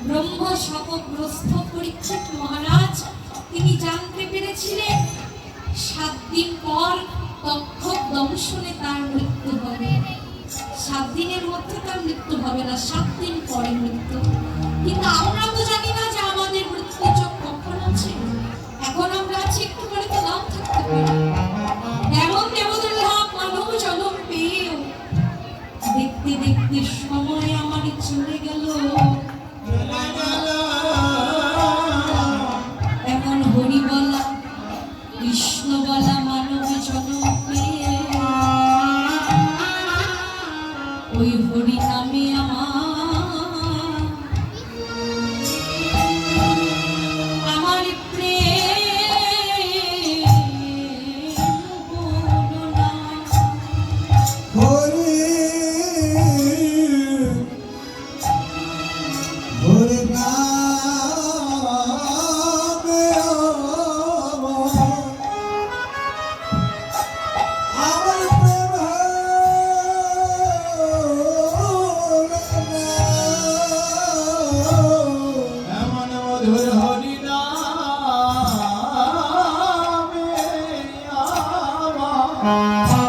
ব্রহ্ম শপগ্রস্ত পরীক্ষিত মহারাজ তিনি জানতে পেরেছিলেন 7 দিন পর তক্ষক দংশনে তার মৃত্যু হবে। 7 দিনের মধ্যে তার মৃত্যু হবে না, 7 দিন পরে মৃত্যু। কিন্তু আমরা তো জানি না যে আমাদের মৃত্যুযোগ কখন আছে। এখন আমরা আছি, একটু পরে তো নাও থাকতে পারি। এমন দেবদুল্লাহ মানব জন্ম পেয়ে দেখতে দেখতে সময় আমার চলে গেল। এমন হরি বলা কৃষ্ণ বলা মানব জন্ম পেয়ে ওই হরি নামে আমার প্রেম করুণা। হরি হরি নামে আমার প্রেম এমন মধুর হরি নামে আমার